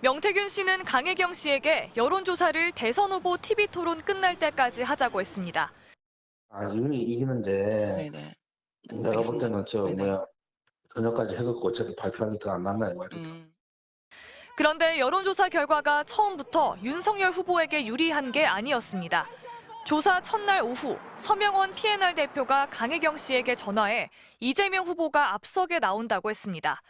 명태균 씨는 강혜경 씨에게 여론조사를 대선 후보 TV 토론 끝날 때까지 하자고 했습니다. 이미 이기는데 네네. 내가 볼 알겠습니다. 때는 네네. 저녁까지 해갖고 어차피 발표하는 게 더 안 남나 말이야. 그런데 여론조사 결과가 처음부터 윤석열 후보에게 유리한 게 아니었습니다. 조사 첫날 오후 서명원 P&R 대표가 강혜경 씨에게 전화해 이재명 후보가 앞서게 나온다고 했습니다.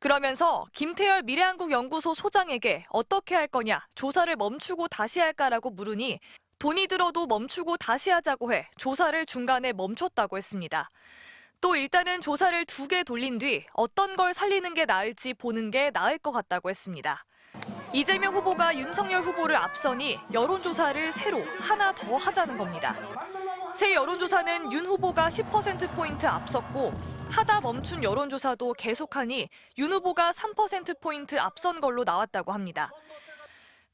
그러면서 김태열 미래한국연구소 소장에게 어떻게 할 거냐, 조사를 멈추고 다시 할까라고 물으니 돈이 들어도 멈추고 다시 하자고 해 조사를 중간에 멈췄다고 했습니다. 또 일단은 조사를 2개 돌린 뒤 어떤 걸 살리는 게 나을지 보는 게 나을 것 같다고 했습니다. 이재명 후보가 윤석열 후보를 앞서니 여론조사를 새로 하나 더 하자는 겁니다. 새 여론조사는 윤 후보가 10%포인트 앞섰고 하다 멈춘 여론조사도 계속하니 윤 후보가 3%포인트 앞선 걸로 나왔다고 합니다.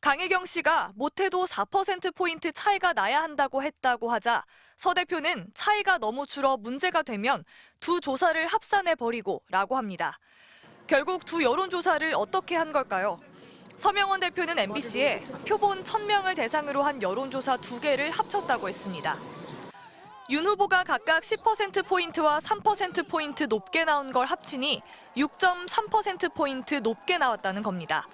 강혜경 씨가 못해도 4%포인트 차이가 나야 한다고 했다고 하자 서 대표는 차이가 너무 줄어 문제가 되면 두 조사를 합산해버리고 라고 합니다. 결국 두 여론조사를 어떻게 한 걸까요? 서명원 대표는 MBC에 표본 1,000명을 대상으로 한 여론조사 2개를 합쳤다고 했습니다. 윤 후보가 각각 10%포인트와 3%포인트 높게 나온 걸 합치니 6.3%포인트 높게 나왔다는 겁니다.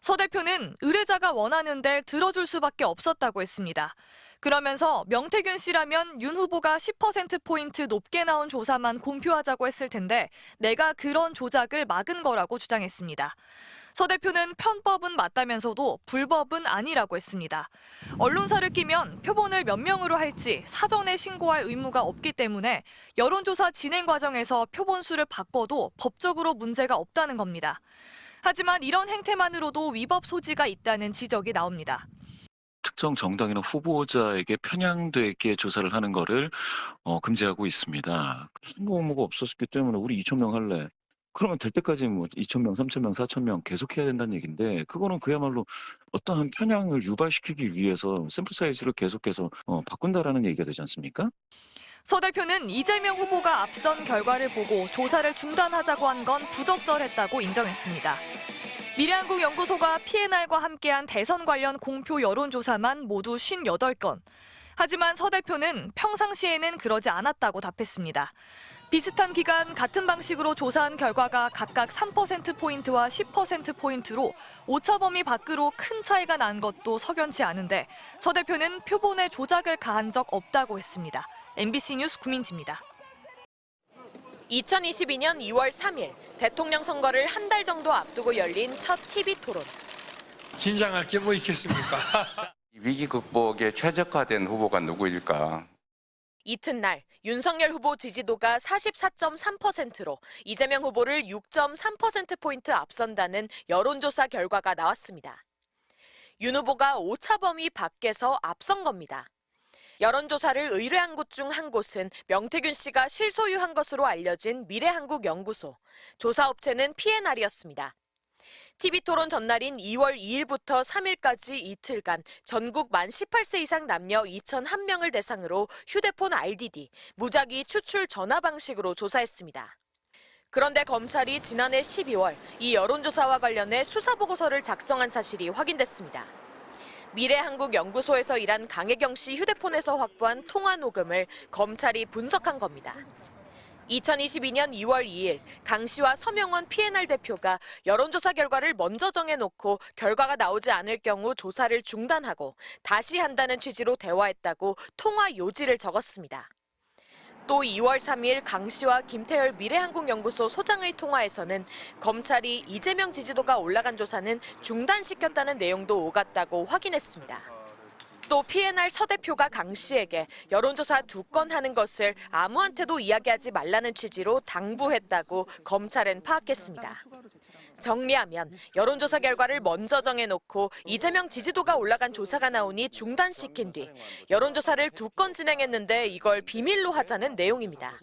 서 대표는 의뢰자가 원하는데 들어줄 수밖에 없었다고 했습니다. 그러면서 명태균 씨라면 윤 후보가 10%포인트 높게 나온 조사만 공표하자고 했을 텐데 내가 그런 조작을 막은 거라고 주장했습니다. 서 대표는 편법은 맞다면서도 불법은 아니라고 했습니다. 언론사를 끼면 표본을 몇 명으로 할지 사전에 신고할 의무가 없기 때문에 여론조사 진행 과정에서 표본 수를 바꿔도 법적으로 문제가 없다는 겁니다. 하지만 이런 행태만으로도 위법 소지가 있다는 지적이 나옵니다. 특정 정당이나 후보자에게 편향되게 조사를 하는 거를 금지하고 있습니다. 선거 의무가 없었기 때문에 우리 2,000명 할래. 그러면 될 때까지 뭐 2,000명, 3,000명, 4,000명 계속 해야 된다는 얘기인데 그거는 그야말로 어떠한 편향을 유발시키기 위해서 샘플 사이즈를 계속해서 바꾼다라는 얘기가 되지 않습니까? 서 대표는 이재명 후보가 앞선 결과를 보고 조사를 중단하자고 한 건 부적절했다고 인정했습니다. 미래한국연구소가 P&R과 함께한 대선 관련 공표 여론조사만 모두 58건. 하지만 서 대표는 평상시에는 그러지 않았다고 답했습니다. 비슷한 기간 같은 방식으로 조사한 결과가 각각 3%포인트와 10%포인트로 오차 범위 밖으로 큰 차이가 난 것도 석연치 않은데 서 대표는 표본에 조작을 가한 적 없다고 했습니다. MBC 뉴스 구민지입니다. 2022년 2월 3일 대통령 선거를 한 달 정도 앞두고 열린 첫 TV 토론. 긴장할 게 뭐 있겠습니까? 위기 극복에 최적화된 후보가 누구일까? 이튿날 윤석열 후보 지지도가 44.3%로 이재명 후보를 6.3%포인트 앞선다는 여론조사 결과가 나왔습니다. 윤 후보가 오차 범위 밖에서 앞선 겁니다. 여론조사를 의뢰한 곳 중 한 곳은 명태균 씨가 실소유한 것으로 알려진 미래한국연구소, 조사업체는 P&R이었습니다. TV토론 전날인 2월 2일부터 3일까지 이틀간 전국 만 18세 이상 남녀 2,001명을 대상으로 휴대폰 RDD, 무작위 추출 전화 방식으로 조사했습니다. 그런데 검찰이 지난해 12월 이 여론조사와 관련해 수사보고서를 작성한 사실이 확인됐습니다. 미래한국연구소에서 일한 강혜경 씨 휴대폰에서 확보한 통화 녹음을 검찰이 분석한 겁니다. 2022년 2월 2일 강 씨와 서명원 P&R 대표가 여론조사 결과를 먼저 정해놓고 결과가 나오지 않을 경우 조사를 중단하고 다시 한다는 취지로 대화했다고 통화 요지를 적었습니다. 또 2월 3일 강 씨와 김태열 미래한국연구소 소장의 통화에서는 검찰이 이재명 지지도가 올라간 조사는 중단시켰다는 내용도 오갔다고 확인했습니다. 또 P&R 서 대표가 강 씨에게 여론조사 2건 하는 것을 아무한테도 이야기하지 말라는 취지로 당부했다고 검찰은 파악했습니다. 정리하면 여론조사 결과를 먼저 정해놓고 이재명 지지도가 올라간 조사가 나오니 중단시킨 뒤 여론조사를 2건 진행했는데 이걸 비밀로 하자는 내용입니다.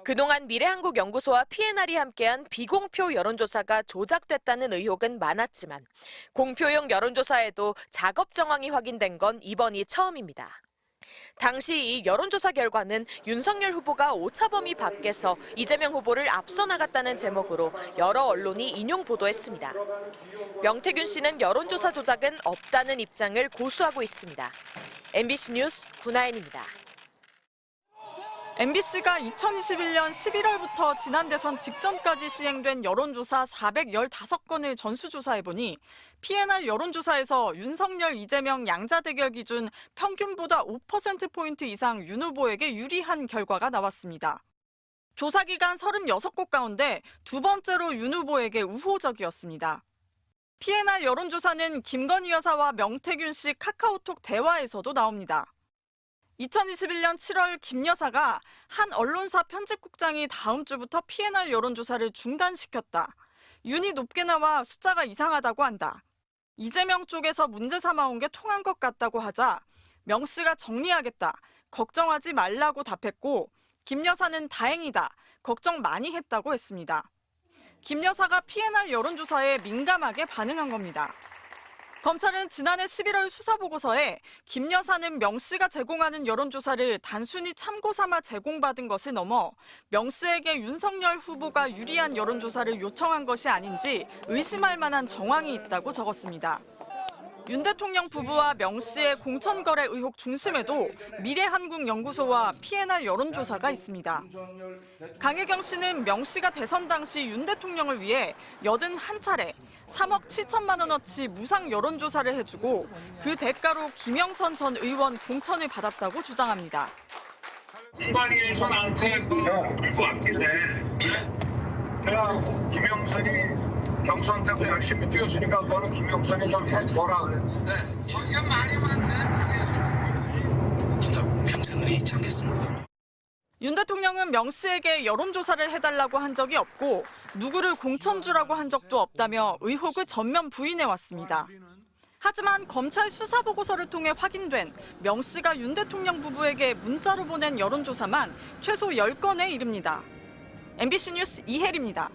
그동안 미래한국연구소와 P&R이 함께한 비공표 여론조사가 조작됐다는 의혹은 많았지만 공표용 여론조사에도 작업 정황이 확인된 건 이번이 처음입니다. 당시 이 여론조사 결과는 윤석열 후보가 오차범위 밖에서 이재명 후보를 앞서 나갔다는 제목으로 여러 언론이 인용 보도했습니다. 명태균 씨는 여론조사 조작은 없다는 입장을 고수하고 있습니다. MBC 뉴스 구나연입니다. MBC가 2021년 11월부터 지난 대선 직전까지 시행된 여론조사 415건을 전수조사해보니 PNR 여론조사에서 윤석열, 이재명 양자 대결 기준 평균보다 5%포인트 이상 윤 후보에게 유리한 결과가 나왔습니다. 조사 기간 36곳 가운데 두 번째로 윤 후보에게 우호적이었습니다. PNR 여론조사는 김건희 여사와 명태균 씨 카카오톡 대화에서도 나옵니다. 2021년 7월 김 여사가 한 언론사 편집국장이 다음 주부터 PNR 여론조사를 중단시켰다. 윤이 높게 나와 숫자가 이상하다고 한다. 이재명 쪽에서 문제 삼아온 게 통한 것 같다고 하자 명 씨가 정리하겠다. 걱정하지 말라고 답했고 김 여사는 다행이다. 걱정 많이 했다고 했습니다. 김 여사가 PNR 여론조사에 민감하게 반응한 겁니다. 검찰은 지난해 11월 수사보고서에 김 여사는 명 씨가 제공하는 여론조사를 단순히 참고 삼아 제공받은 것을 넘어 명 씨에게 윤석열 후보가 유리한 여론조사를 요청한 것이 아닌지 의심할 만한 정황이 있다고 적었습니다. 윤 대통령 부부와 명 씨의 공천거래 의혹 중심에도 미래한국연구소와 PNR 여론조사가 있습니다. 강혜경 씨는 명 씨가 대선 당시 윤 대통령을 위해 81차례 3억 7천만 원어치 무상 여론조사를 해주고 그 대가로 김영선 전 의원 공천을 받았다고 주장합니다. 김관희선한테 물고 왔길래 제가 김영선이 경선 때도 열심히 뛰었으니까 너는 김영선이 좀 해줘라 그랬는데 거기가 말이 많네. 진짜 평생을 잊지 않겠습니다. 윤 대통령은 명 씨에게 여론조사를 해달라고 한 적이 없고 누구를 공천주라고 한 적도 없다며 의혹을 전면 부인해왔습니다. 하지만 검찰 수사보고서를 통해 확인된 명 씨가 윤 대통령 부부에게 문자로 보낸 여론조사만 최소 10건에 이릅니다. MBC 뉴스 이혜리입니다.